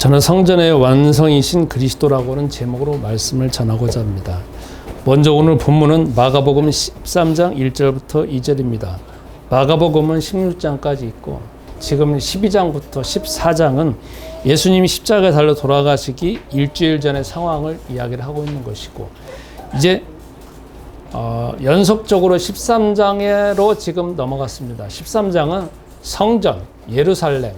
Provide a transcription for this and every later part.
저는 성전의 완성이신 그리스도라고는 제목으로 말씀을 전하고자 합니다. 먼저 오늘 본문은 마가복음 13장 1절부터 2절입니다. 마가복음은 16장까지 있고 지금 12장부터 14장은 예수님이 십자가에 달려 돌아가시기 일주일 전의 상황을 이야기를 하고 있는 것이고, 이제 연속적으로 13장으로 지금 넘어갔습니다. 13장은 성전, 예루살렘,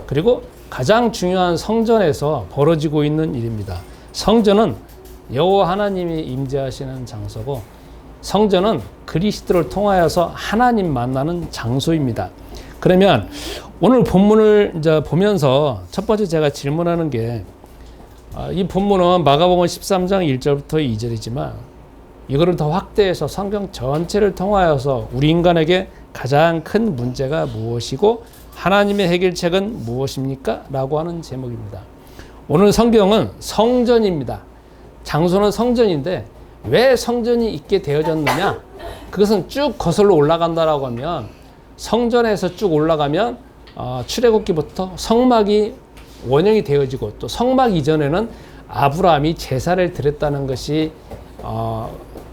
그리고 가장 중요한 성전에서 벌어지고 있는 일입니다. 성전은 여호와 하나님이 임재하시는 장소고, 성전은 그리스도를 통하여서 하나님 만나는 장소입니다. 그러면 오늘 본문을 이제 보면서 첫 번째 제가 질문하는 게, 이 본문은 마가복음 13장 1절부터 2절이지만 이거를 더 확대해서 성경 전체를 통하여서 우리 인간에게 가장 큰 문제가 무엇이고 하나님의 해결책은 무엇입니까? 라고 하는 제목입니다. 오늘 성경은 성전입니다. 장소는 성전인데 왜 성전이 있게 되어졌느냐? 그것은 쭉 거슬러 올라간다라고 하면, 성전에서 쭉 올라가면 출애굽기부터 성막이 원형이 되어지고, 또 성막 이전에는 아브라함이 제사를 드렸다는 것이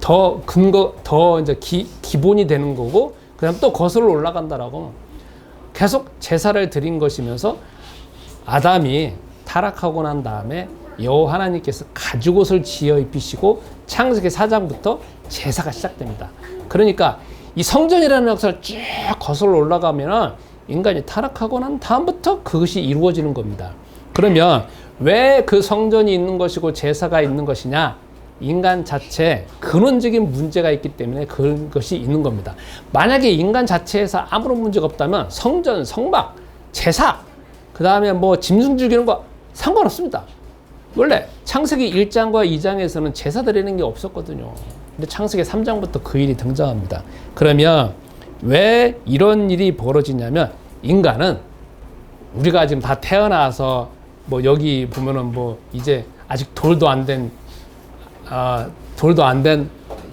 더 이제 기본이 되는 거고, 그다음 또 거슬러 올라간다라고 계속 제사를 드린 것이면서 아담이 타락하고 난 다음에 여호와 하나님께서 가죽옷을 지어 입히시고 창세기 4장부터 제사가 시작됩니다. 그러니까 이 성전이라는 역사를 쭉 거슬러 올라가면 인간이 타락하고 난 다음부터 그것이 이루어지는 겁니다. 그러면 왜 그 성전이 있는 것이고 제사가 있는 것이냐? 인간 자체에 근원적인 문제가 있기 때문에 그것이 있는 겁니다. 만약에 인간 자체에서 아무런 문제가 없다면 성전, 성막, 제사, 그 다음에 뭐 짐승 죽이는 거 상관없습니다. 원래 창세기 1장과 2장에서는 제사 드리는 게 없었거든요. 근데 창세기 3장부터 그 일이 등장합니다. 그러면 왜 이런 일이 벌어지냐면, 인간은 우리가 지금 다 태어나서 뭐 여기 보면은 뭐 이제 아직 돌도 안 된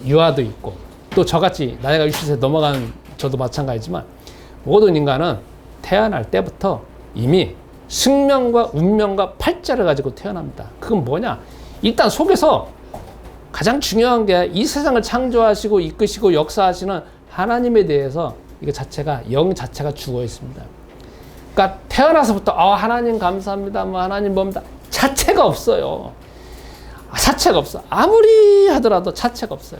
유아도 있고, 또 저같이 나이가 60세 넘어간 저도 마찬가지지만, 모든 인간은 태어날 때부터 이미 승명과 운명과 팔자를 가지고 태어납니다. 그건 뭐냐? 일단 속에서 가장 중요한 게 이 세상을 창조하시고 이끄시고 역사하시는 하나님에 대해서 이거 자체가, 영 자체가 죽어 있습니다. 그러니까 태어나서부터 하나님 감사합니다, 뭐 하나님 뭡니다, 자체가 없어요. 자체가 없어. 아무리 하더라도 자체가 없어요.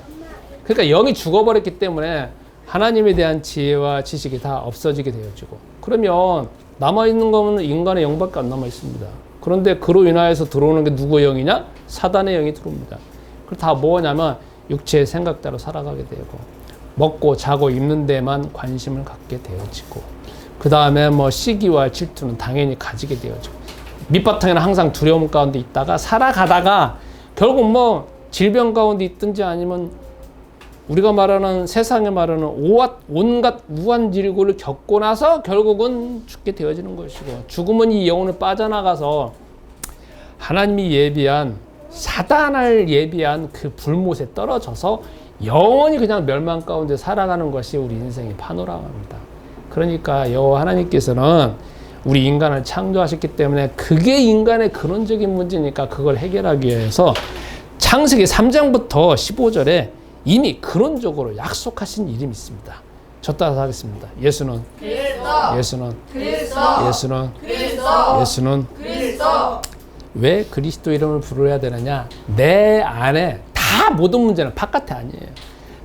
그러니까 영이 죽어버렸기 때문에 하나님에 대한 지혜와 지식이 다 없어지게 되어지고, 그러면 남아있는 거는 인간의 영밖에 안 남아있습니다. 그런데 그로 인하여서 들어오는 게 누구의 영이냐? 사단의 영이 들어옵니다. 그럼 다 뭐냐면 육체의 생각대로 살아가게 되고, 먹고 자고 입는 데만 관심을 갖게 되어지고, 그 다음에 뭐 시기와 질투는 당연히 가지게 되어지고, 밑바탕에는 항상 두려움 가운데 있다가 살아가다가 결국 뭐 질병 가운데 있든지, 아니면 우리가 말하는, 세상에 말하는 온갖 우환질고를 겪고 나서 결국은 죽게 되어지는 것이고, 죽음은 이 영혼을 빠져나가서 하나님이 예비한, 사단을 예비한 그 불못에 떨어져서 영원히 그냥 멸망 가운데 살아가는 것이 우리 인생의 파노라마입니다. 그러니까 여호와 하나님께서는 우리 인간을 창조하셨기 때문에 그게 인간의 근원적인 문제니까 그걸 해결하기 위해서 창세기 3장부터 15절에 이미 근원적으로 약속하신 이름이 있습니다. 저 따라서 하겠습니다. 예수는 그리스도. 예수는 그리스도. 예수는 그리스도. 예수는 그리스도. 왜 그리스도 이름을 부르어야 되느냐? 내 안에 다 모든 문제는 바깥에 아니에요.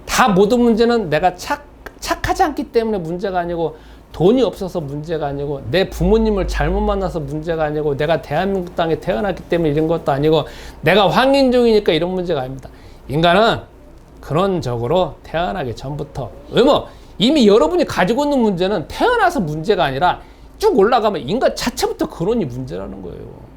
다 모든 문제는 내가 착하지 않기 때문에 문제가 아니고, 돈이 없어서 문제가 아니고, 내 부모님을 잘못 만나서 문제가 아니고, 내가 대한민국 땅에 태어났기 때문에 이런 것도 아니고, 내가 황인종이니까 이런 문제가 아닙니다. 인간은 근원적으로 태어나기 전부터, 이미 여러분이 가지고 있는 문제는 태어나서 문제가 아니라 쭉 올라가면 인간 자체부터 근원이 문제라는 거예요.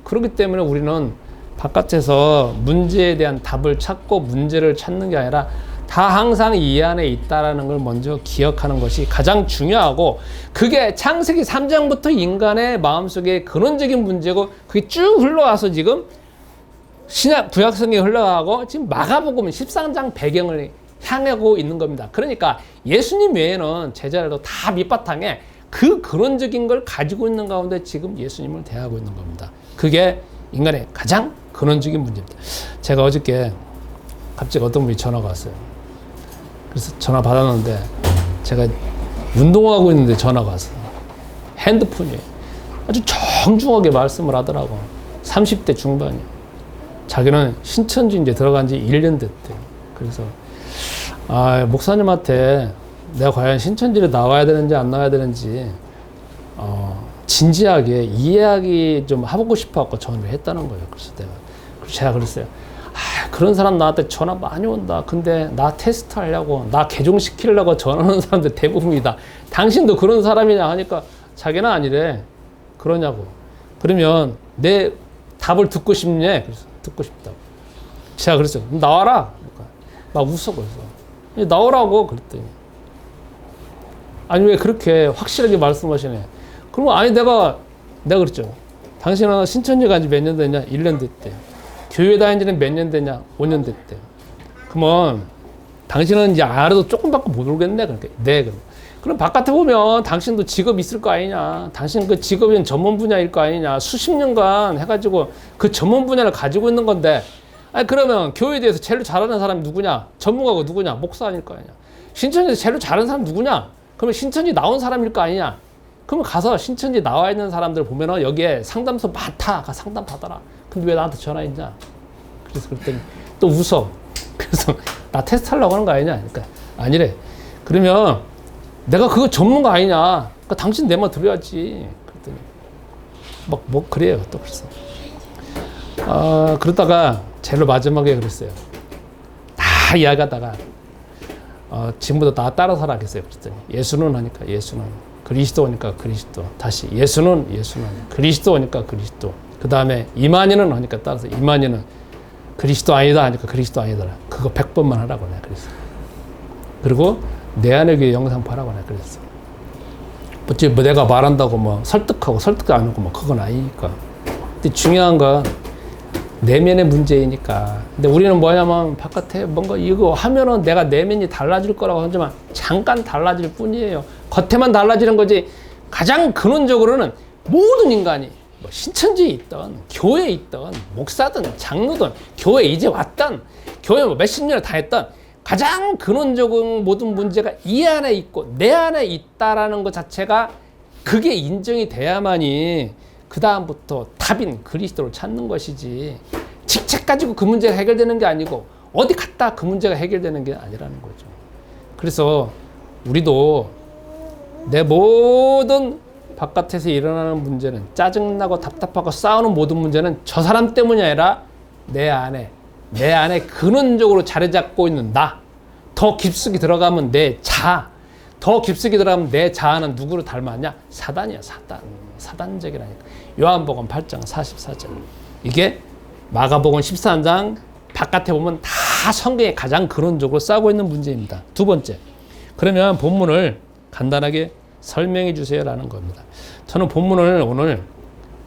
그렇기 때문에 우리는 바깥에서 문제에 대한 답을 찾고 문제를 찾는 게 아니라 다 항상 이 안에 있다라는 걸 먼저 기억하는 것이 가장 중요하고, 그게 창세기 3장부터 인간의 마음속에 근원적인 문제고, 그게 쭉 흘러와서 지금 신약 구약성경에 흘러가고 지금 마가복음 13장 배경을 향하고 있는 겁니다. 그러니까 예수님 외에는 제자들도 다 밑바탕에 그 근원적인 걸 가지고 있는 가운데 지금 예수님을 대하고 있는 겁니다. 그게 인간의 가장 근원적인 문제입니다. 제가 어저께 갑자기 어떤 분이 전화가 왔어요. 그래서 전화 받았는데 제가 운동하고 있는데 전화가 왔어요. 핸드폰이 아주 정중하게 말씀을 하더라고. 30대 중반이요. 자기는 신천지 이제 들어간 지 1년 됐대. 그래서 목사님한테 내가 과연 신천지를 나와야 되는지 안 나와야 되는지 진지하게 이해하기 좀 해보고 싶어갖고 전화를 했다는 거예요. 그래서 제가 그랬어요. 그런 사람 나한테 전화 많이 온다. 근데 나 테스트 하려고, 나 개종시키려고 전화하는 사람들 대부분이다. 당신도 그런 사람이냐 하니까 자기는 아니래. 그러냐고. 그러면 내 답을 듣고 싶냐? 그래서 듣고 싶다고. 제가 그랬어요. 나와라. 그러니까 막 웃어. 그래서 나오라고 그랬더니 아니 왜 그렇게 확실하게 말씀하시네. 그러면 아니 내가 그랬죠. 당신은 신천지 간지 몇 년 됐냐? 1년 됐대. 교회 다닌 지는 몇 년 됐냐? 5년 됐대. 그러면 당신은 이제 알아도 조금밖에 못 오겠네. 그러니까 네. 그럼 바깥에 보면 당신도 직업 있을 거 아니냐. 당신 그 직업은 전문 분야일 거 아니냐. 수십 년간 해가지고 그 전문 분야를 가지고 있는 건데 아니 그러면 교회에 대해서 제일 잘하는 사람이 누구냐? 전문가가 누구냐? 목사 아닐 거 아니냐. 신천지에서 제일 잘하는 사람 누구냐? 그러면 신천지 나온 사람일 거 아니냐. 그러면 가서 신천지 나와 있는 사람들 보면은 여기에 상담소 많다. 가 상담 받아라. 근데 왜 나한테 전화했냐? 그래서 그랬더니 또 웃어. 그래서 나 테스트 하려고 하는 거 아니냐? 그러니까 아니래. 그러면 내가 그거 전문가 아니냐? 그러니까 당신 내 말 들어야지. 그랬더니 뭐 그래요. 또 그랬어. 그러다가 제일 마지막에 그랬어요. 다 이야기하다가 지금부터 나 따라 살아 했어요. 그랬더니 예수는 하니까 예수는, 그리스도니까 그리스도, 다시 예수는 그리스도니까 그리스도. 그 다음에 이만희는 하니까 따라서 이만희는 그리스도 아니다 하니까 그리스도 아니더라. 그거 100번만 하라고 내가 그랬어. 그리고 내 안에 교회 영상 보라고 내가 그랬어. 어찌 뭐 내가 말한다고 뭐 설득하고 설득 안 하고 뭐 그건 아니니까. 근데 중요한 건 내면의 문제이니까. 근데 우리는 뭐냐면 바깥에 뭔가 이거 하면은 내가 내면이 달라질 거라고 하지만 잠깐 달라질 뿐이에요. 겉에만 달라지는 거지. 가장 근원적으로는 모든 인간이 뭐 신천지에 있던, 교회에 있던, 목사든 장로든, 교회에 이제 왔던, 교회 뭐 몇십 년을 다녔던 가장 근원적인 모든 문제가 이 안에 있고 내 안에 있다라는 것 자체가 그게 인정이 돼야만이 그 다음부터 답인 그리스도를 찾는 것이지 직책 가지고 그 문제가 해결되는 게 아니고 어디 갔다 그 문제가 해결되는 게 아니라는 거죠. 그래서 우리도 내 모든 바깥에서 일어나는 문제는 짜증나고 답답하고 싸우는 모든 문제는 저 사람 때문이 아니라 내 안에 근원적으로 자리 잡고 있는 나. 더 깊숙이 들어가면 내 자아. 더 깊숙이 들어가면 내 자아는 누구를 닮았냐? 사단이야, 사단. 사단적이라니까. 요한복음 8장 44절. 이게 마가복음 13장 바깥에 보면 다 성경에 가장 근원적으로 싸우고 있는 문제입니다. 두 번째. 그러면 본문을 간단하게 설명해 주세요라는 겁니다. 저는 본문을 오늘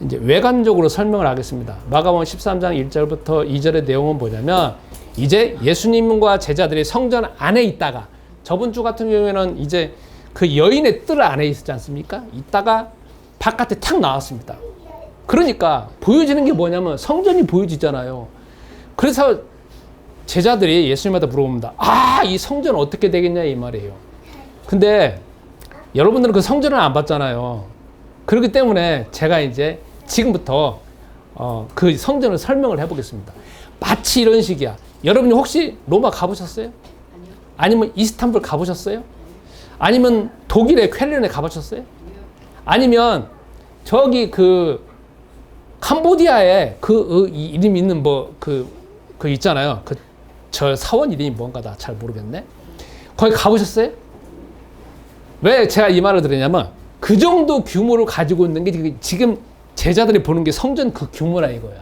이제 외관적으로 설명을 하겠습니다. 마가복음 13장 1절부터 2절의 내용은 뭐냐면 이제 예수님과 제자들이 성전 안에 있다가 저번 주 같은 경우에는 이제 그 여인의 뜰 안에 있었지 않습니까? 있다가 바깥에 탁 나왔습니다. 그러니까 보여지는 게 뭐냐면 성전이 보여지잖아요. 그래서 제자들이 예수님한테 물어봅니다. 이 성전 어떻게 되겠냐 이 말이에요. 근데 여러분들은 그 성전을 안 봤잖아요. 그렇기 때문에 제가 이제 지금부터 그 성전을 설명을 해보겠습니다. 마치 이런 식이야. 여러분이 혹시 로마 가보셨어요? 아니요. 아니면 이스탄불 가보셨어요? 아니면 독일의 쾰른에 가보셨어요? 아니면 저기 그 캄보디아에 그 이름 있는 그 있잖아요. 저 사원 이름이 뭔가 나 잘 모르겠네. 거기 가보셨어요? 왜 제가 이 말을 드리냐면 그 정도 규모를 가지고 있는 게 지금 제자들이 보는 게 성전 그 규모라 이거야.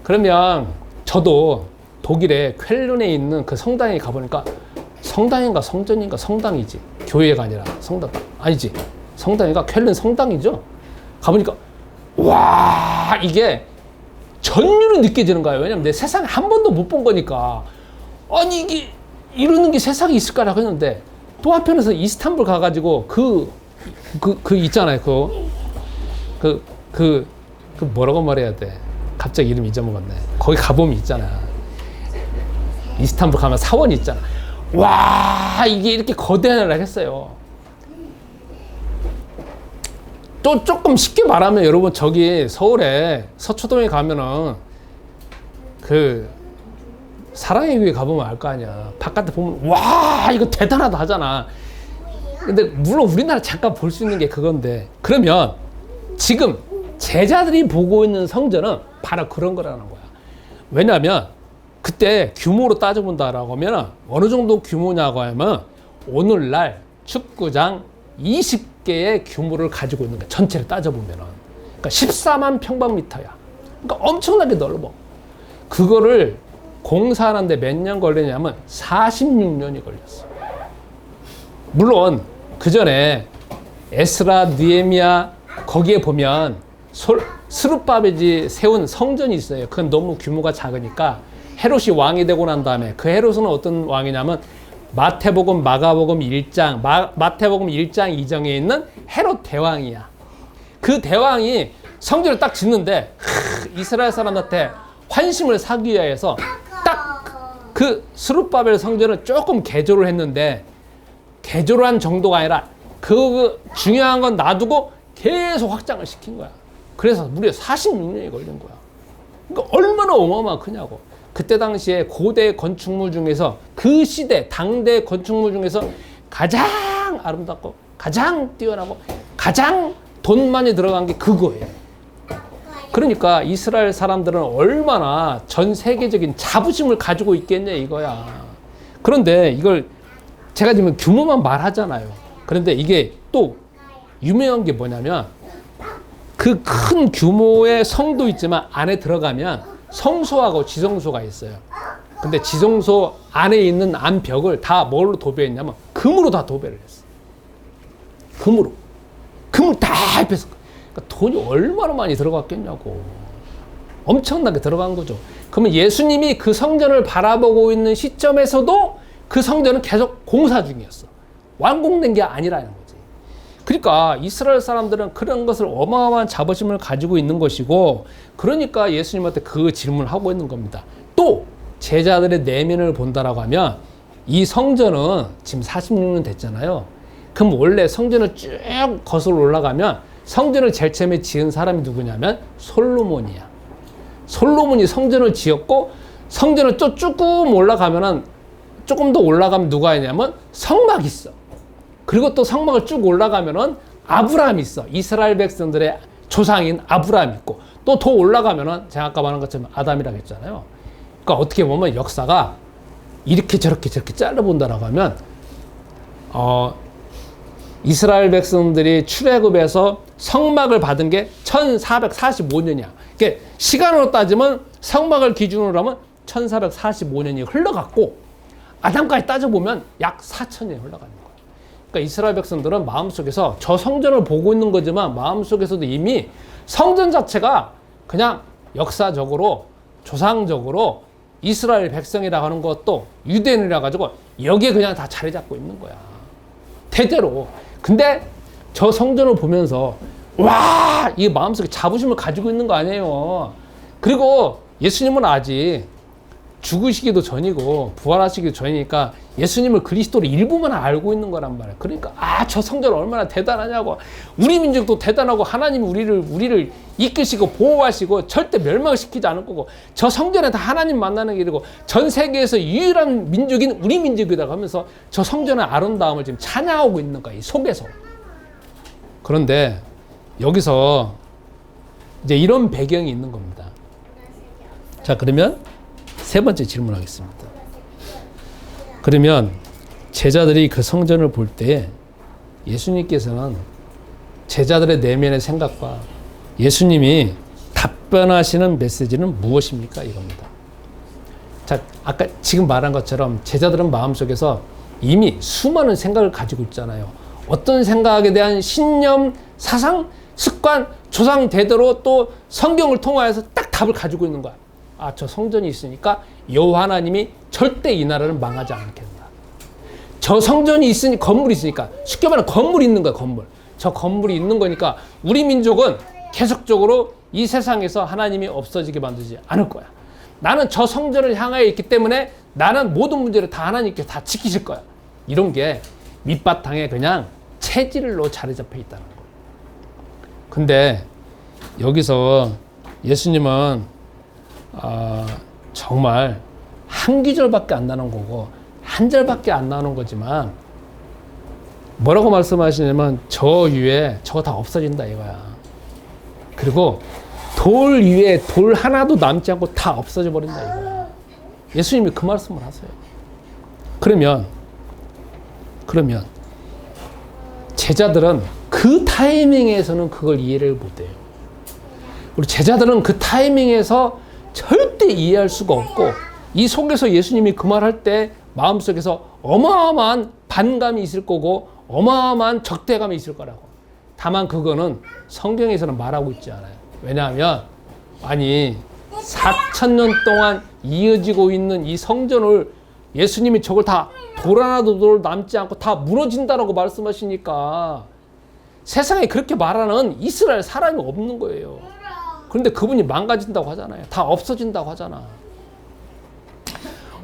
그러면 저도 독일의 쾰른에 있는 그 성당에 가보니까 성당인가 성전인가 성당이지. 교회가 아니라 성당. 아니지. 성당인가 쾰른 성당이죠. 가보니까 와 이게 전율이 느껴지는 거예요. 왜냐면 내 세상에 한 번도 못 본 거니까. 아니 이게 이러는 게 세상에 있을까라고 했는데 또 한편에서 이스탄불 가가지고 그 그 있잖아요. 그 뭐라고 말해야 돼? 갑자기 이름 잊어먹었네. 거기 가보면 있잖아. 이스탄불 가면 사원이 있잖아. 와, 이게 이렇게 거대하게 했어요. 또 조금 쉽게 말하면 여러분, 저기 서울에 서초동에 가면은 그 사랑의 교회 가보면 알 거 아니야. 바깥에 보면 와, 이거 대단하다 하잖아. 근데 물론 우리나라 잠깐 볼 수 있는 게 그건데, 그러면 지금 제자들이 보고 있는 성전은 바로 그런 거라는 거야. 왜냐하면 그때 규모로 따져본다라고 하면 어느 정도 규모냐고 하면 오늘날 축구장 20개의 규모를 가지고 있는 거야. 전체를 따져보면은. 그러니까 14만 평방미터야. 그러니까 엄청나게 넓어. 그거를 공사하는데 몇 년 걸리냐면 46년이 걸렸어. 물론 그 전에 에스라, 느헤미야 거기에 보면 스룹바벨이 세운 성전이 있어요. 그건 너무 규모가 작으니까 헤롯이 왕이 되고 난 다음에, 그 헤롯은 어떤 왕이냐면 마태복음, 마가복음 1장, 마태복음 1장 2장에 있는 헤롯 대왕이야. 그 대왕이 성전을 딱 짓는데 이스라엘 사람한테 환심을 사기 위해서 딱 그 스룹바벨 성전을 조금 개조를 했는데, 개조를 한 정도가 아니라 그 중요한 건 놔두고 계속 확장을 시킨 거야. 그래서 무려 46년이 걸린 거야. 그러니까 얼마나 어마어마한 크냐고. 그때 당시에 고대 건축물 중에서, 그 시대 당대 건축물 중에서 가장 아름답고 가장 뛰어나고 가장 돈 많이 들어간 게 그거예요. 그러니까 이스라엘 사람들은 얼마나 전 세계적인 자부심을 가지고 있겠냐 이거야. 그런데 이걸 제가 지금 규모만 말하잖아요. 그런데 이게 또 유명한 게 뭐냐면, 그 큰 규모의 성도 있지만 안에 들어가면 성소하고 지성소가 있어요. 근데 지성소 안에 있는 안벽을 다 뭘로 도배했냐면 금으로 다 도배를 했어. 금으로. 금을 다 합해서. 그러니까 돈이 얼마나 많이 들어갔겠냐고. 엄청나게 들어간 거죠. 그러면 예수님이 그 성전을 바라보고 있는 시점에서도 그 성전은 계속 공사 중이었어. 완공된 게 아니라는 거지. 그러니까 이스라엘 사람들은 그런 것을 어마어마한 자부심을 가지고 있는 것이고, 그러니까 예수님한테 그 질문을 하고 있는 겁니다. 또 제자들의 내면을 본다라고 하면, 이 성전은 지금 46년 됐잖아요. 그럼 원래 성전을 쭉 거슬러 올라가면 성전을 제일 처음에 지은 사람이 누구냐면 솔로몬이야. 솔로몬이 성전을 지었고, 성전을 또 조금 올라가면은, 조금 더 올라가면 누가 있냐면 성막이 있어. 그리고 또 성막을 쭉 올라가면은 아브라함이 있어. 이스라엘 백성들의 조상인 아브라함이 있고, 또 더 올라가면은 제가 아까 말한 것처럼 아담이라고 했잖아요. 그러니까 어떻게 보면 역사가 이렇게 저렇게 잘라본다라고 하면, 이스라엘 백성들이 출애굽에서 성막을 받은 게 1445년이야. 그러니까 시간으로 따지면 성막을 기준으로 하면 1445년이 흘러갔고, 아담까지 따져보면 약 4000년이 흘러가는 거야. 그러니까 이스라엘 백성들은 마음속에서 저 성전을 보고 있는 거지만 마음속에서도 이미 성전 자체가 그냥 역사적으로 조상적으로 이스라엘 백성이라고 하는 것도 유대인이라 가지고 여기에 그냥 다 자리 잡고 있는 거야. 대대로. 근데 저 성전을 보면서 와, 이 마음속에 자부심을 가지고 있는 거 아니에요. 그리고 예수님은 아직 죽으시기도 전이고 부활하시기도 전이니까 예수님을 그리스도로 일부만 알고 있는 거란 말이야. 그러니까 저 성전 얼마나 대단하냐고. 우리 민족도 대단하고 하나님이 우리를 이끄시고 보호하시고 절대 멸망시키지 않을 거고, 저 성전에 다 하나님 만나는 길이고 전 세계에서 유일한 민족인 우리 민족이다 하면서 저 성전의 아름다움을 지금 찬양하고 있는 거야, 이 속에서. 그런데 여기서 이제 이런 배경이 있는 겁니다. 자, 그러면 세 번째 질문하겠습니다. 그러면 제자들이 그 성전을 볼 때 예수님께서는 제자들의 내면의 생각과 예수님이 답변하시는 메시지는 무엇입니까? 이겁니다. 자, 아까 지금 말한 것처럼 제자들은 마음속에서 이미 수많은 생각을 가지고 있잖아요. 어떤 생각에 대한 신념, 사상, 습관, 조상 대대로 또 성경을 통하여서 딱 답을 가지고 있는 거야. 저 성전이 있으니까 여호와 하나님이 절대 이 나라를 망하지 않겠다. 저 성전이 있으니 건물이 있으니까, 쉽게 말하면 건물이 있는 거야, 건물. 저 건물이 있는 거니까 우리 민족은 계속적으로 이 세상에서 하나님이 없어지게 만들지 않을 거야. 나는 저 성전을 향하여 있기 때문에 나는 모든 문제를 다 하나님께 다 지키실 거야. 이런 게 밑바탕에 그냥 체질로 자리 잡혀 있다는 거예요. 근데 여기서 예수님은 정말 한 구절밖에 안 나오는 거고 한 절밖에 안 나오는 거지만 뭐라고 말씀하시냐면 저 위에 저거 다 없어진다 이거야. 그리고 돌 위에 돌 하나도 남지 않고 다 없어져 버린다 이거야. 예수님이 그 말씀을 하세요. 그러면 제자들은 그 타이밍에서는 그걸 이해를 못해요. 우리 제자들은 그 타이밍에서 절대 이해할 수가 없고 이 속에서 예수님이 그 말할 때 마음속에서 어마어마한 반감이 있을 거고 어마어마한 적대감이 있을 거라고. 다만 그거는 성경에서는 말하고 있지 않아요. 왜냐하면 아니 4,000년 동안 이어지고 있는 이 성전을 예수님이 저걸 다 돌 하나도 남지 않고 다 무너진다라고 말씀하시니까 세상에 그렇게 말하는 이스라엘 사람이 없는 거예요. 그런데 그분이 망가진다고 하잖아요. 다 없어진다고 하잖아.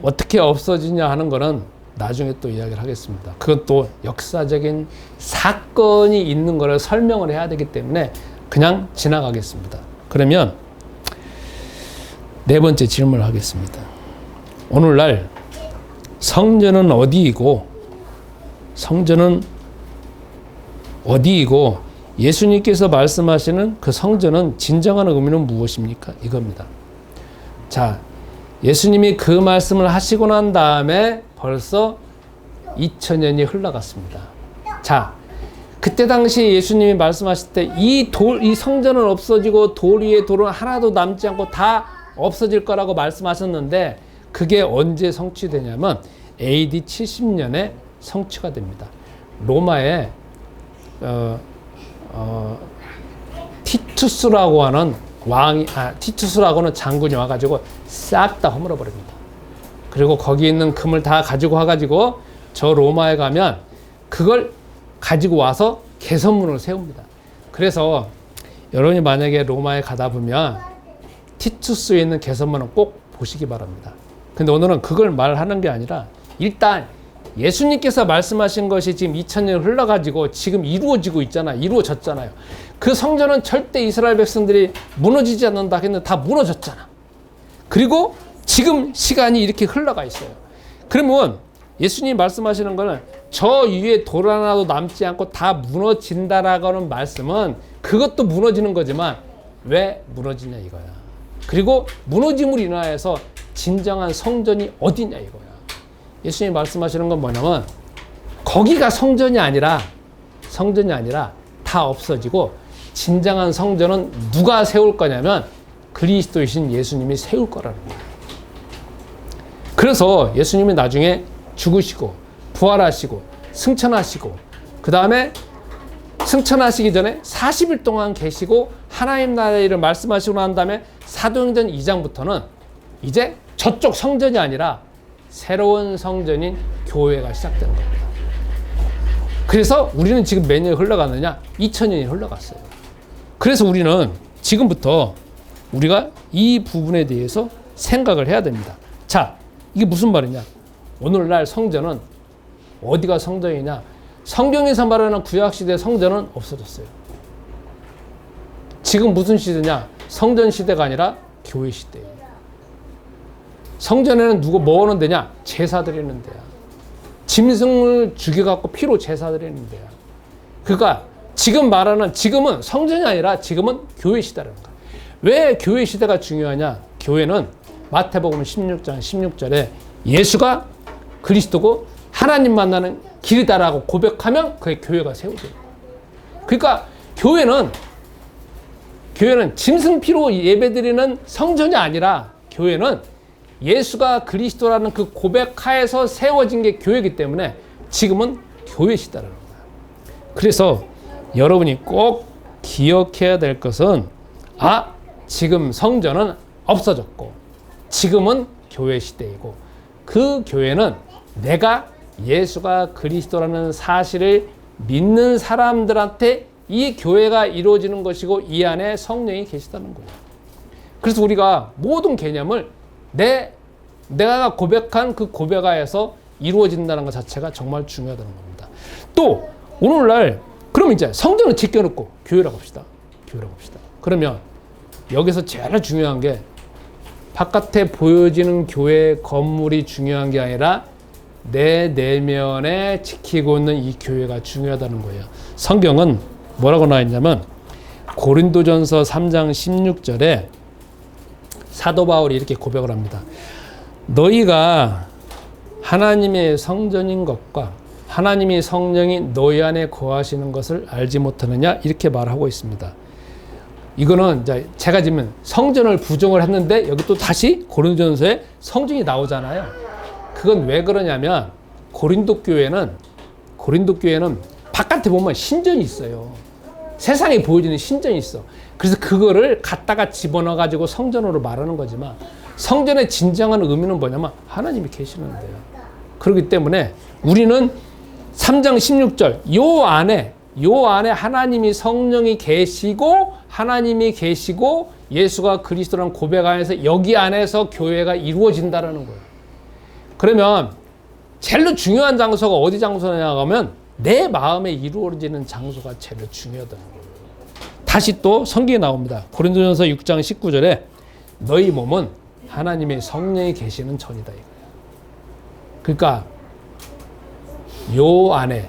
어떻게 없어지냐 하는 거는 나중에 또 이야기를 하겠습니다. 그건 또 역사적인 사건이 있는 거를 설명을 해야 되기 때문에 그냥 지나가겠습니다. 그러면 네 번째 질문을 하겠습니다. 오늘날 성전은 어디이고 예수님께서 말씀하시는 그 성전은 진정한 의미는 무엇입니까? 이겁니다. 자, 예수님이 그 말씀을 하시고 난 다음에 벌써 2000년이 흘러갔습니다. 자, 그때 당시 예수님이 말씀하실 때 이 성전은 없어지고 돌 위에 돌은 하나도 남지 않고 다 없어질 거라고 말씀하셨는데 그게 언제 성취되냐면 AD 70년에 성취가 됩니다. 로마의 티투스라고 하는 티투스라고는 장군이 와가지고 싹 다 허물어 버립니다. 그리고 거기 있는 금을 다 가지고 와가지고 저 로마에 가면 그걸 가지고 와서 개선문을 세웁니다. 그래서 여러분이 만약에 로마에 가다 보면 티투스에 있는 개선문을 꼭 보시기 바랍니다. 근데 오늘은 그걸 말하는 게 아니라 일단 예수님께서 말씀하신 것이 지금 2000년 흘러가지고 지금 이루어지고 있잖아요. 이루어졌잖아요. 그 성전은 절대 이스라엘 백성들이 무너지지 않는다 했는데 다 무너졌잖아. 그리고 지금 시간이 이렇게 흘러가 있어요. 그러면 예수님 말씀하시는 거는 저 위에 돌 하나도 남지 않고 다 무너진다라고 하는 말씀은 그것도 무너지는 거지만 왜 무너지냐 이거야. 그리고 무너짐으로 인하여서 진정한 성전이 어디냐 이거야. 예수님이 말씀하시는 건 뭐냐면 거기가 성전이 아니라 다 없어지고 진정한 성전은 누가 세울 거냐면 그리스도이신 예수님이 세울 거라는 거예요. 그래서 예수님이 나중에 죽으시고 부활하시고 승천하시고 그 다음에 승천하시기 전에 40일 동안 계시고 하나님 나라의 일을 말씀하시고 난 다음에 사도행전 2장부터는 이제 저쪽 성전이 아니라 새로운 성전인 교회가 시작되는 겁니다. 그래서 우리는 지금 몇 년이 흘러갔느냐? 2000년이 흘러갔어요. 그래서 우리는 지금부터 우리가 이 부분에 대해서 생각을 해야 됩니다. 자, 이게 무슨 말이냐? 오늘날 성전은 어디가 성전이냐? 성경에서 말하는 구약시대 성전은 없어졌어요. 지금 무슨 시대냐? 성전 시대가 아니라 교회 시대예요. 성전에는 누구 뭐 하는 데냐? 제사 드리는 데야. 짐승을 죽여갖고 피로 제사 드리는 데야. 그러니까 지금 말하는 지금은 성전이 아니라 지금은 교회 시대라는 거야. 왜 교회 시대가 중요하냐? 교회는 마태복음 16장 16절에 예수가 그리스도고 하나님 만나는 길이다라고 고백하면 그게 교회가 세워져요. 그러니까 교회는 짐승 피로 예배드리는 성전이 아니라 교회는 예수가 그리스도라는 그 고백하에서 세워진 게 교회이기 때문에 지금은 교회 시대라는 거야. 그래서 여러분이 꼭 기억해야 될 것은 지금 성전은 없어졌고 지금은 교회 시대이고 그 교회는 내가 예수가 그리스도라는 사실을 믿는 사람들한테 이 교회가 이루어지는 것이고 이 안에 성령이 계시다는 거예요. 그래서 우리가 모든 개념을 내가 고백한 그 고백 하에서 이루어진다는 것 자체가 정말 중요하다는 겁니다. 또 오늘날 그럼 이제 성전을 지켜놓고 교회라고 합시다. 교회라고 합시다. 그러면 여기서 제일 중요한 게 바깥에 보여지는 교회 건물이 중요한 게 아니라 내 내면에 지키고 있는 이 교회가 중요하다는 거예요. 성경은 뭐라고 나와 있냐면 고린도전서 3장 16절에 사도 바울이 이렇게 고백을 합니다. 너희가 하나님의 성전인 것과 하나님의 성령이 너희 안에 거하시는 것을 알지 못하느냐 이렇게 말하고 있습니다. 이거는 이제 제가 지금 성전을 부정을 했는데 여기 또 다시 고린도전서에 성전이 나오잖아요. 그건 왜 그러냐면 고린도 교회는 바깥에 보면 신전이 있어요. 세상에 보여지는 신전이 있어. 그래서 그거를 갖다가 집어넣어 가지고 성전으로 말하는 거지만 성전의 진정한 의미는 뭐냐면 하나님이 계시는데요. 그렇기 때문에 우리는 3장 16절 요 안에 하나님이 성령이 계시고 하나님이 계시고 예수가 그리스도라는 고백 안에서 여기 안에서 교회가 이루어진다라는 거예요. 그러면 제일 중요한 장소가 어디 장소냐 하면 내 마음에 이루어지는 장소가 제일 중요하다는 거예요. 다시 또 성경에 나옵니다. 고린도전서 6장 19절에 너희 몸은 하나님의 성령이 계시는 전이다. 그러니까 요 안에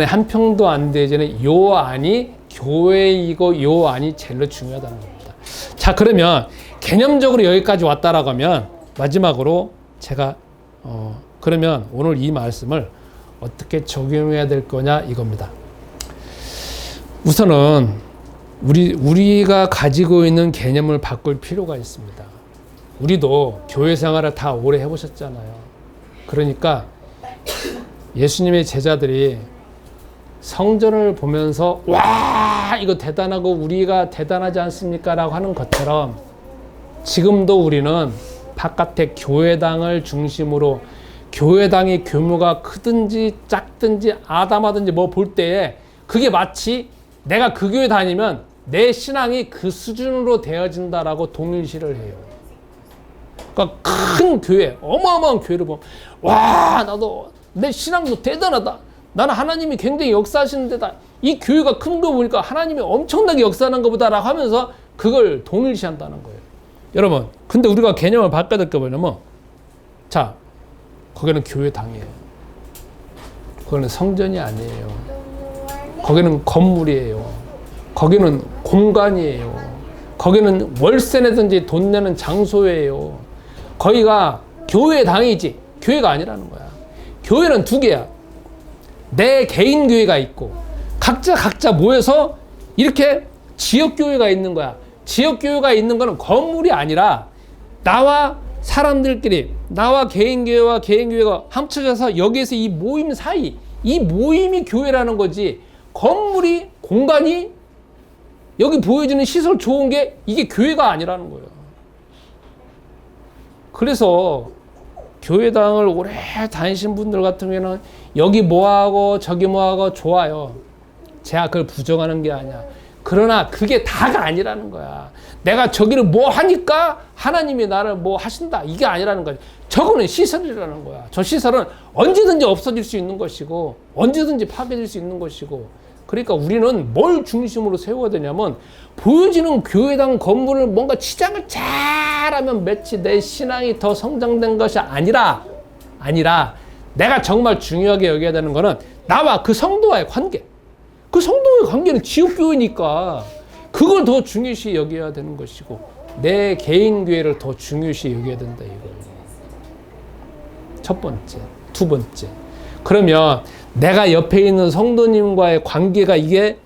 한 평도 안 되지는 요 안이 교회이고 요 안이 제일 중요하다는 겁니다. 자, 그러면 개념적으로 여기까지 왔다라고 하면 마지막으로 제가 그러면 오늘 이 말씀을 어떻게 적용해야 될 거냐 이겁니다. 우선은 우리가 가지고 있는 개념을 바꿀 필요가 있습니다. 우리도 교회 생활을 다 오래 해보셨잖아요. 그러니까 예수님의 제자들이 성전을 보면서 와 이거 대단하고 우리가 대단하지 않습니까? 라고 하는 것처럼 지금도 우리는 바깥에 교회당을 중심으로 교회당의 규모가 크든지 작든지 아담하든지 뭐 볼 때에 그게 마치 내가 그 교회 다니면 내 신앙이 그 수준으로 되어진다라고 동일시를 해요. 그러니까 큰 교회, 어마어마한 교회를 보면 와 나도 내 신앙도 대단하다. 나는 하나님이 굉장히 역사하시는 데다. 이 교회가 큰 거 보니까 하나님이 엄청나게 역사하는 것보다라고 하면서 그걸 동일시한다는 거예요. 여러분, 근데 우리가 개념을 바꿔야 될 게 뭐냐면 자, 거기는 교회당이에요. 거기는 성전이 아니에요. 거기는 건물이에요. 거기는 공간이에요. 거기는 월세 내든지 돈 내는 장소예요. 거기가 교회당이지 교회가 아니라는 거야. 교회는 두 개야. 내 개인 교회가 있고 각자 모여서 이렇게 지역교회가 있는 거야. 지역교회가 있는 거는 건물이 아니라 나와 사람들끼리 나와 개인교회와 개인교회가 합쳐져서 여기에서 이 모임 사이 이 모임이 교회라는 거지 건물이 공간이 여기 보여지는 시설 좋은 게 이게 교회가 아니라는 거예요. 그래서 교회당을 오래 다니신 분들 같은 경우에는 여기 뭐하고 저기 뭐하고 좋아요. 제가 그걸 부정하는 게 아니야. 그러나 그게 다가 아니라는 거야. 내가 저기를 뭐 하니까 하나님이 나를 뭐 하신다. 이게 아니라는 거야. 저거는 시설이라는 거야. 저 시설은 언제든지 없어질 수 있는 것이고 언제든지 파괴될 수 있는 것이고 그러니까 우리는 뭘 중심으로 세워야 되냐면 보여지는 교회당 건물을 뭔가 치장을 잘하면 마치 내 신앙이 더 성장된 것이 아니라 내가 정말 중요하게 여겨야 되는 거는 나와 그 성도와의 관계. 그 성도와의 관계는 지역교회니까 그걸 더 중요시 여겨야 되는 것이고 내 개인 교회를 더 중요시 여겨야 된다 이거예요. 첫 번째. 두 번째. 그러면 내가 옆에 있는 성도님과의 관계가 이게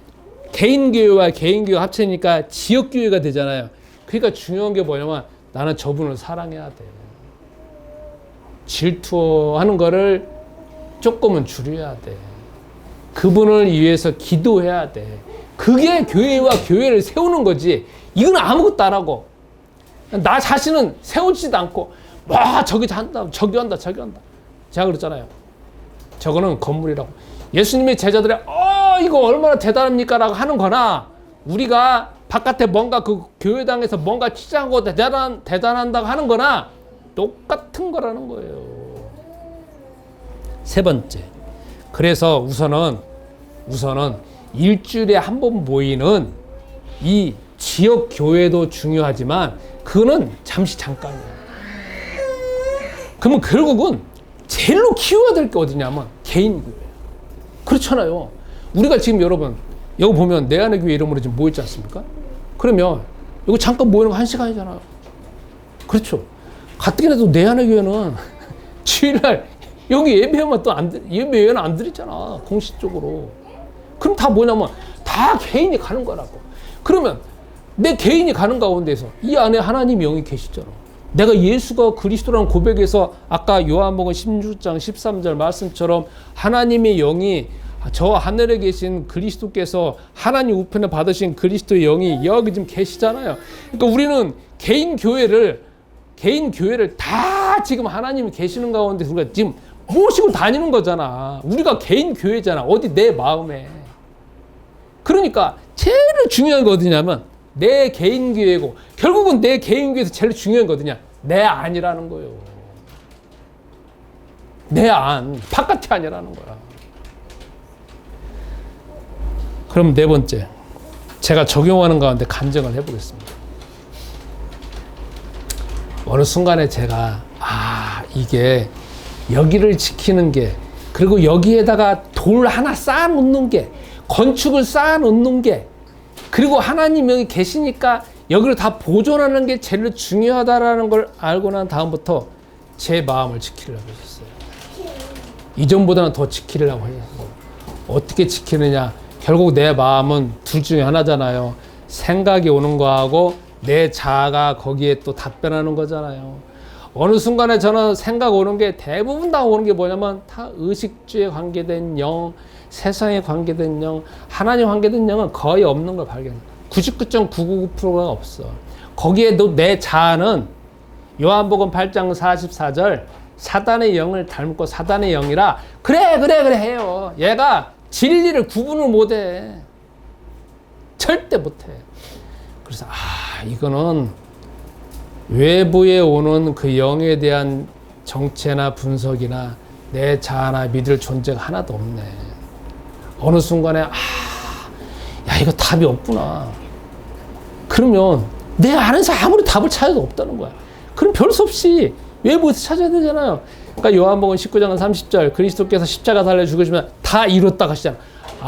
개인교회와 개인교회가 합치니까 지역교회가 되잖아요. 그러니까 중요한 게 뭐냐면 나는 저분을 사랑해야 돼. 질투하는 거를 조금은 줄여야 돼. 그분을 위해서 기도해야 돼. 그게 교회와 교회를 세우는 거지. 이건 아무것도 안 하고 나 자신은 세우지도 않고 와 저기 한다 저기 한다 저기 한다. 제가 그랬잖아요. 저거는 건물이라고. 예수님의 제자들이 이거 얼마나 대단합니까? 라고 하는 거나, 우리가 바깥에 뭔가 그 교회당에서 뭔가 치장하고 대단한다고 하는 거나 똑같은 거라는 거예요. 세 번째. 그래서 우선은 일주일에 한 번 모이는 이 지역 교회도 중요하지만 그거는 잠깐이에요. 그러면 결국은 제일로 키워야 될 게 어디냐면 개인 교회. 그렇잖아요. 우리가 지금 여러분 여기 보면 내 안의 교회 이름으로 지금 모였지 않습니까? 그러면 이거 잠깐 모이는 거 1시간이잖아요. 그렇죠. 가뜩이나도 내 안의 교회는 주일날 여기 예배하면 또 예배는 안 드리잖아. 공식적으로. 그럼 다 뭐냐면 다 개인이 가는 거라고. 그러면 내 개인이 가는 가운데서 이 안에 하나님의 영이 계시잖아. 내가 예수가 그리스도라는 고백에서 아까 요한복음 16장 13절 말씀처럼 하나님의 영이 저 하늘에 계신 그리스도께서 하나님 우편에 받으신 그리스도의 영이 여기 지금 계시잖아요. 그러니까 우리는 개인 교회를 다 지금 하나님이 계시는 가운데 우리가 지금 모시고 다니는 거잖아. 우리가 개인 교회잖아. 어디 내 마음에. 그러니까 제일 중요한 거 어디냐면 내 개인 교회고, 결국은 내 개인 교회에서 제일 중요한 거 어디냐? 내 안이라는 거예요. 내 안, 바깥이 아니라는 거야. 그럼 네 번째, 제가 적용하는 가운데 간증을 해보겠습니다. 어느 순간에 제가 이게 여기를 지키는 게, 그리고 여기에다가 돌 하나 쌓아놓는 게, 건축을 쌓아놓는 게, 그리고 하나님 여기 계시니까 여기를 다 보존하는 게 제일 중요하다라는 걸 알고 난 다음부터 제 마음을 지키려고 했었어요. 이전보다는 더 지키려고 해요. 어떻게 지키느냐? 결국 내 마음은 둘 중에 하나잖아요. 생각이 오는 거하고 내 자아가 거기에 또 답변하는 거잖아요. 어느 순간에 저는 생각 오는 게 대부분 다 오는 게 뭐냐면 다 의식주에 관계된 영, 세상에 관계된 영, 하나님 관계된 영은 거의 없는 걸 발견해요. 99.999%가 없어. 거기에도 내 자아는 요한복음 8장 44절 사단의 영을 닮고 사단의 영이라 그래 해요. 얘가 진리를 구분을 못해. 절대 못해. 그래서 이거는 외부에 오는 그 영에 대한 정체나 분석이나 내 자아나 믿을 존재가 하나도 없네. 어느 순간에 이거 답이 없구나. 그러면 내 안에서 아무리 답을 찾아도 없다는 거야. 그럼 별 수 없이 외부에서 찾아야 되잖아요. 그러니까 요한복음 19장 30절 그리스도께서 십자가 달려 죽으시면 다 이뤘다 하시잖아.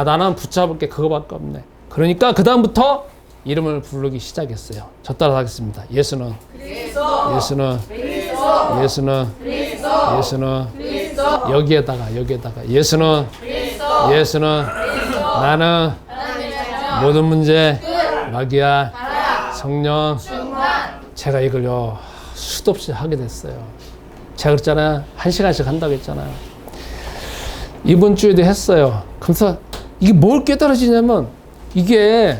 나는 붙잡을 게 그거밖에 없네. 그러니까 그 다음부터 이름을 부르기 시작했어요. 저 따라 하겠습니다. 예수는 그리스도, 예수는 그리스도, 예수는 그리스도, 예수는 그리스도, 여기에다가 예수는 그리스도, 예수는 그리스도, 나는 모든 문제 마귀야 성령 제가 이걸요 수도 없이 하게 됐어요. 제가 그랬잖아요. 1시간씩 한다고 했잖아요. 이번 주에도 했어요. 그래서 이게 뭘 깨달아지냐면 이게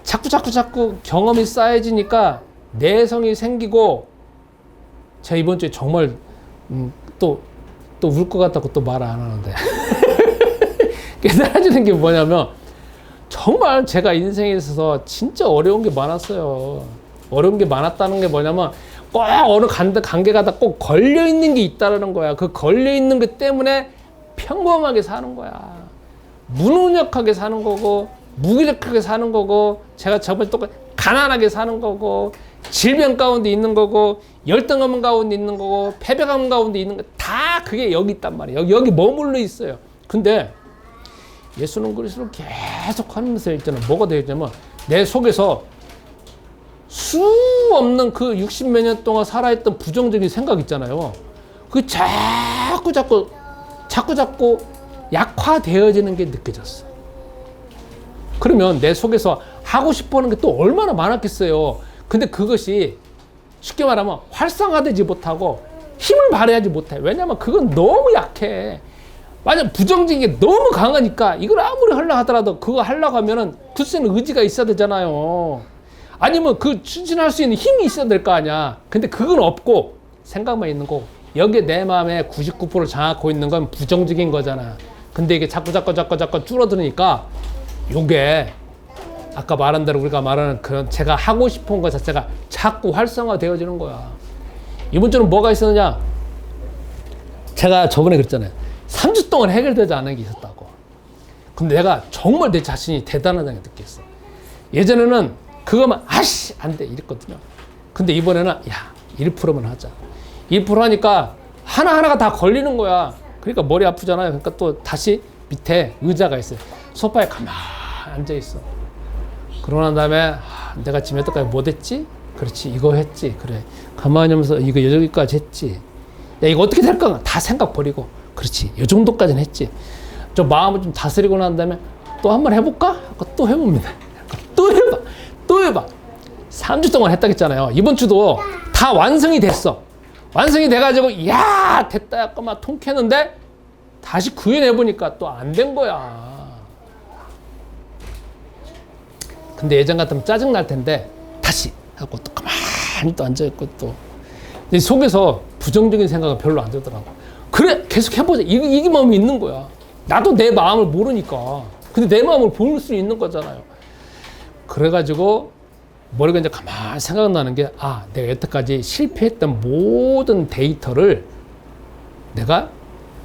자꾸 경험이 쌓여지니까 내성이 생기고 제가 이번 주에 정말 또 울 것 같다고 또 말 안 하는데 깨달아지는 게 뭐냐면 정말 제가 인생에 있어서 진짜 어려운 게 많았어요. 어려운 게 많았다는 게 뭐냐면 꼭 어느 관계가 다 꼭 걸려있는 게 있다는 거야. 그 걸려있는 것 때문에 평범하게 사는 거야. 무능력하게 사는 거고 무기력하게 사는 거고 제가 저번에 똑같이 가난하게 사는 거고 질병 가운데 있는 거고 열등감 가운데 있는 거고 패배감 가운데 있는 거 다 그게 여기 있단 말이에요. 여기 머물러 있어요. 근데 예수는 그리스도를 계속 하면서 있잖아요. 뭐가 되었냐면 내 속에서 수 없는 그 60몇 년 동안 살아있던 부정적인 생각 있잖아요. 그 자꾸 약화되어지는 게 느껴졌어. 그러면 내 속에서 하고 싶어 하는 게 또 얼마나 많았겠어요. 근데 그것이 쉽게 말하면 활성화되지 못하고 힘을 발휘하지 못해. 왜냐면 그건 너무 약해. 만약 부정적인 게 너무 강하니까 이걸 아무리 하려고 하더라도 그거 하려고 하면은 굳세는 의지가 있어야 되잖아요. 아니면 그 추진할 수 있는 힘이 있어야 될 거 아니야. 근데 그건 없고 생각만 있는 거고 여기에 내 마음에 99%를 장악하고 있는 건 부정적인 거잖아. 근데 이게 자꾸 줄어드니까 요게 아까 말한 대로 우리가 말하는 그런 제가 하고 싶은 것 자체가 자꾸 활성화되어지는 거야. 이번 주는 뭐가 있었느냐? 제가 저번에 그랬잖아요. 3주 동안 해결되지 않은 게 있었다고. 근데 내가 정말 내 자신이 대단하다는 게 느꼈어. 예전에는 그거만 아씨 안 돼 이랬거든요. 근데 이번에는 야 1%만 하자. 1% 하니까 하나하나가 다 걸리는 거야. 그러니까 머리 아프잖아요. 그러니까 또 다시 밑에 의자가 있어요. 소파에 가만히 앉아 있어. 그러고 난 다음에 내가 지금 여태까지 뭐 했지? 그렇지 이거 했지. 그래 가만히 하면서 이거 여기까지 했지. 야 이거 어떻게 될까? 다 생각 버리고 그렇지 이 정도까지는 했지. 좀 마음을 좀 다스리고 난 다음에 또 한번 해볼까? 또 해봅니다. 또 해봐 3주 동안 했다 했잖아요. 이번 주도 다 완성이 됐어. 완성이 돼가지고 야 됐다 약간 막 통쾌했는데 다시 구현해보니까 또 안 된 거야. 근데 예전 같으면 짜증 날 텐데 다시 하고 또 가만히 또 앉아있고 또 근데 속에서 부정적인 생각은 별로 안 들더라고. 그래 계속 해보자. 이게 마음이 있는 거야. 나도 내 마음을 모르니까. 근데 내 마음을 볼 수 있는 거잖아요. 그래가지고 머리가 이제 가만히 생각나는 게 내가 여태까지 실패했던 모든 데이터를 내가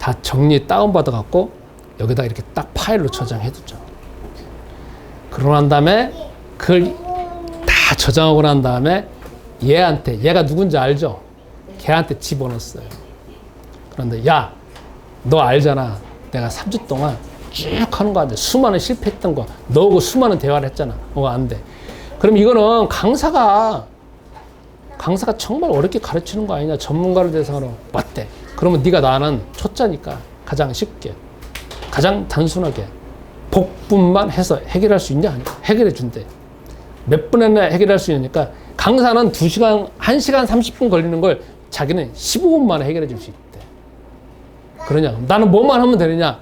다 정리 다운받아 갖고 여기다 이렇게 딱 파일로 저장해두죠. 그러고 난 다음에 그걸 다 저장하고 난 다음에 얘한테 얘가 누군지 알죠? 걔한테 집어넣었어요. 그런데 야 너 알잖아. 내가 3주 동안 쭉 하는 거 안 돼. 수많은 실패했던 거 너하고 수많은 대화를 했잖아. 안 돼. 그럼 이거는 강사가 정말 어렵게 가르치는 거 아니냐. 전문가를 대상으로 맞대. 그러면 네가 나는 초짜니까 가장 쉽게 가장 단순하게 복분만 해서 해결할 수 있냐? 아니야. 해결해 준대. 몇 분이나 해결할 수 있으니까 강사는 2시간, 1시간 30분 걸리는 걸 자기는 15분 만에 해결해 줄 수 있대. 그러냐? 나는 뭐만 하면 되느냐?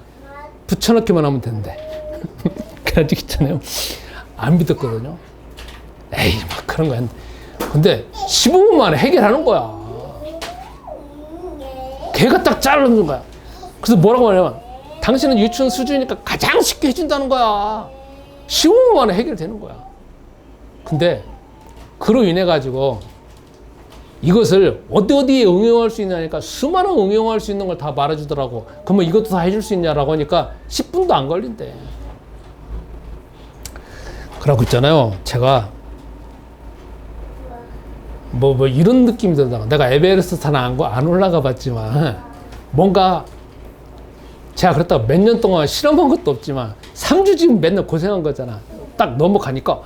붙여넣기만 하면 된대. 그래가지고 있잖아요. 안 믿었거든요. 에이, 막 그런 거 했는데. 근데 15분 만에 해결하는 거야. 걔가 딱 자르는 거야. 그래서 뭐라고 하냐면 당신은 유치원 수준이니까 가장 쉽게 해준다는 거야. 15분 만에 해결되는 거야. 근데 그로 인해 가지고 이것을 어디에 응용할 수 있냐니까 수많은 응용할 수 있는 걸 다 말해주더라고. 그러면 이것도 다 해줄 수 있냐라고 하니까 10분도 안 걸린대. 그러고 있잖아요. 제가 뭐 이런 느낌이 들다가 내가 에베레스트 산 안 올라가 봤지만 뭔가 제가 그렇다고 몇 년 동안 실험한 것도 없지만 3주 지금 맨날 고생한 거잖아. 딱 넘어가니까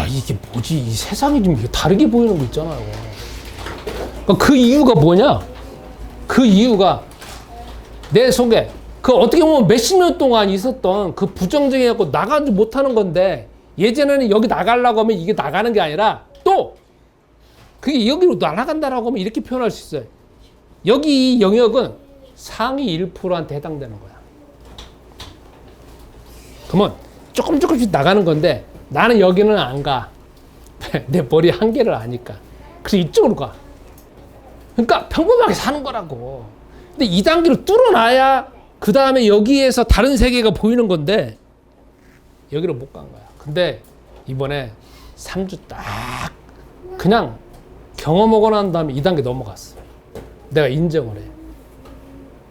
이게 뭐지? 이 세상이 좀 다르게 보이는 거 있잖아요. 그 이유가 뭐냐? 그 이유가 내 속에 그 어떻게 보면 몇십 년 동안 있었던 그 부정적이고 나가지 못하는 건데 예전에는 여기 나가려고 하면 이게 나가는 게 아니라 또 그게 여기로 날아간다라고 하면 이렇게 표현할 수 있어요. 여기 이 영역은 상위 1%한테 해당되는 거야. 그러면 조금씩 나가는 건데 나는 여기는 안 가. 내 머리 한계를 아니까. 그래서 이쪽으로 가. 그러니까 평범하게 사는 거라고. 근데 2단계로 뚫어놔야 그 다음에 여기에서 다른 세계가 보이는 건데 여기로 못 간 거야. 근데 이번에 3주 딱 그냥 경험하고 난 다음에 2단계 넘어갔어. 내가 인정을 해.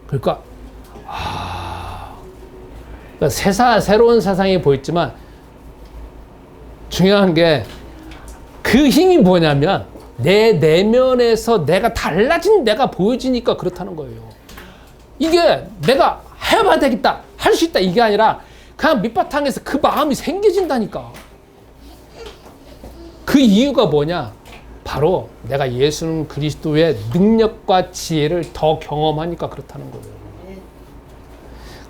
그러니까 새로운 세상이 보였지만 중요한 게 그 힘이 뭐냐면 내 내면에서 내가 달라진 내가 보여지니까 그렇다는 거예요. 이게 내가 해봐야 되겠다, 할 수 있다 이게 아니라 그냥 밑바탕에서 그 마음이 생겨진다니까. 그 이유가 뭐냐? 바로 내가 예수 그리스도의 능력과 지혜를 더 경험하니까 그렇다는 거예요.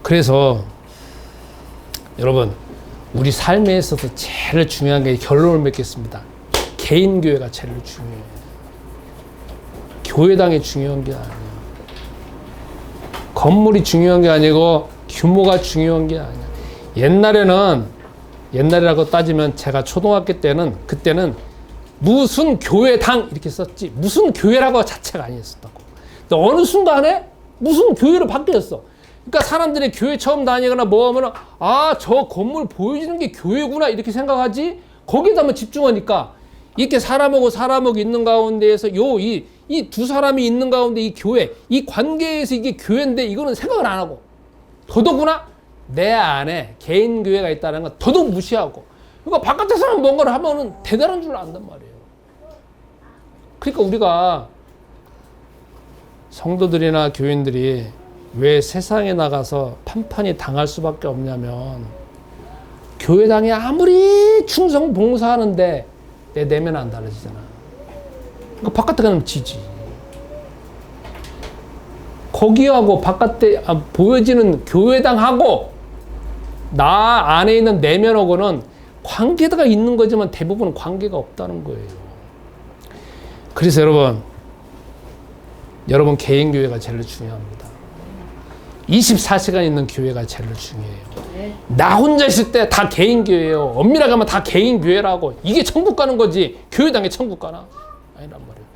그래서 여러분 우리 삶에 있어서 제일 중요한 게 결론을 맺겠습니다. 개인교회가 제일 중요해요. 교회당이 중요한 게 아니에요. 건물이 중요한 게 아니고 규모가 중요한 게 아니에요. 옛날이라고 따지면 제가 초등학교 때는 그때는 무슨 교회당 이렇게 썼지 무슨 교회라고 자체가 아니었었다고. 근데 어느 순간에 무슨 교회로 바뀌었어. 그러니까 사람들이 교회 처음 다니거나 뭐 하면은 저 건물 보여주는 게 교회구나 이렇게 생각하지 거기에다만 집중하니까 이렇게 사람하고 있는 가운데에서 이 두 사람이 있는 가운데 이 교회 이 관계에서 이게 교회인데 이거는 생각을 안 하고 더더구나 내 안에 개인 교회가 있다는 건 더더욱 무시하고 그러니까 바깥에서는 뭔가를 하면은 대단한 줄 안단 말이에요. 그러니까 우리가 성도들이나 교인들이 왜 세상에 나가서 판판이 당할 수밖에 없냐면 교회당에 아무리 충성 봉사하는데 내 내면은 안 달라지잖아. 그러니까 바깥에 가면 지지. 거기하고 바깥에 보여지는 교회당하고 나 안에 있는 내면하고는 관계가 있는 거지만 대부분 관계가 없다는 거예요. 그래서 여러분 개인 교회가 제일 중요합니다. 24시간 있는 교회가 제일 중요해요. 나 혼자 있을 때 다 개인 교회예요. 엄밀하게 하면 다 개인 교회라고. 이게 천국 가는 거지 교회당에 천국 가나? 아니란 말이에요.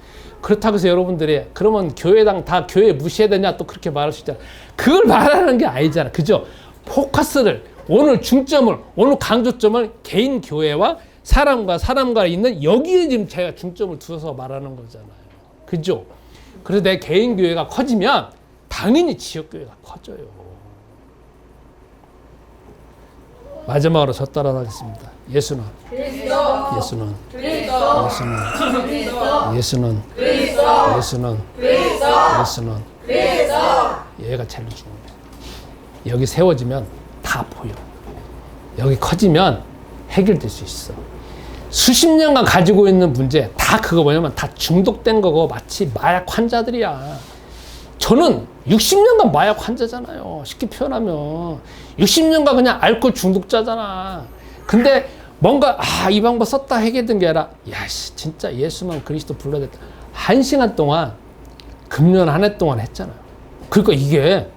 그렇다고 해서 여러분들이 그러면 교회당 다 교회 무시해야 되냐 또 그렇게 말할 수 있잖아. 그걸 말하는 게 아니잖아. 그죠? 포커스를 오늘 중점을 오늘 강조점을 개인 교회와 사람과 있는 여기에 지금 제가 중점을 두어서 말하는 거잖아요. 그죠? 그래서 내 개인 교회가 커지면 당연히 지역교회가 커져요. 마지막으로 저 따라하겠습니다. 예수는 그리스도. 예수는 그리스도. 예수는 그리스도. 예수는 그리스도. 예수는 그리스도. 예수는 그리스도. 얘가 제일 중요해요. 여기 세워지면 다 보여. 여기 커지면 해결될 수 있어. 수십 년간 가지고 있는 문제 다 그거 뭐냐면 다 중독된 거고 마치 마약 환자들이야. 저는 60년간 마약 환자잖아요. 쉽게 표현하면 60년간 그냥 알코올 중독자잖아. 근데 뭔가 이 방법 썼다 해결된 게 아니라 야씨 진짜 예수만 그리스도 불러야 됐다. 1시간 동안 금년 한 해 동안 했잖아요. 그러니까 이게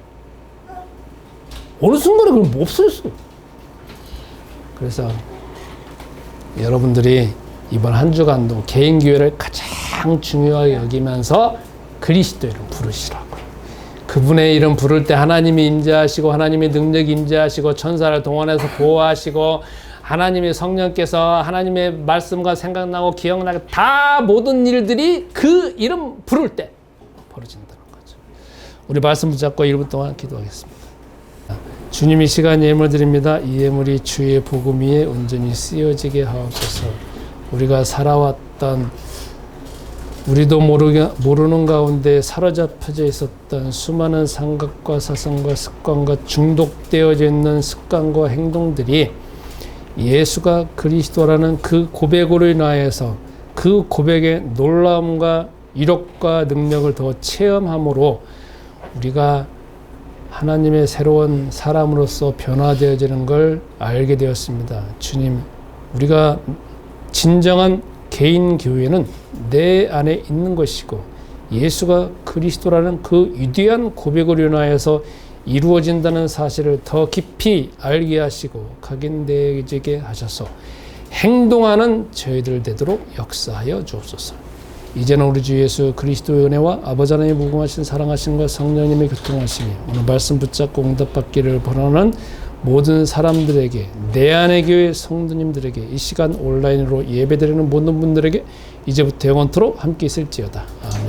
어느 순간에 그럼 뭐 없어졌어. 그래서 여러분들이 이번 한 주간도 개인 교회를 가장 중요하게 여기면서 그리스도 이름 부르시라고. 그분의 이름 부를 때 하나님이 임재하시고 하나님의 능력이 임재하시고 천사를 동원해서 보호하시고 하나님의 성령께서 하나님의 말씀과 생각나고 기억나게 다 모든 일들이 그 이름 부를 때 벌어진다는 거죠. 우리 말씀 붙잡고 1분 동안 기도하겠습니다. 주님이 시간 예물 드립니다. 이 예물이 주의 복음 위에 온전히 쓰여지게 하옵소서. 우리가 살아왔던 우리도 모르는 가운데 사로잡혀져 있었던 수많은 생각과 사상과 습관과 중독되어져 있는 습관과 행동들이 예수가 그리스도라는 그 고백으로 인하여서 그 고백의 놀라움과 이력과 능력을 더 체험함으로 우리가 하나님의 새로운 사람으로서 변화되어지는 걸 알게 되었습니다. 주님, 우리가 진정한 개인 교회는 내 안에 있는 것이고 예수가 그리스도라는 그 위대한 고백으로 인하여서 이루어진다는 사실을 더 깊이 알게 하시고 각인되게 하셔서 행동하는 저희들 되도록 역사하여 주옵소서. 이제는 우리 주 예수 그리스도의 은혜와 아버지 하나님의 무궁하신 사랑하심과 성령님의 교통하심이 오늘 말씀 붙잡고 응답받기를 바라는 모든 사람들에게 내 안의 교회 성도님들에게 이 시간 온라인으로 예배드리는 모든 분들에게 이제부터 영원토록 함께 있을지어다. 아멘.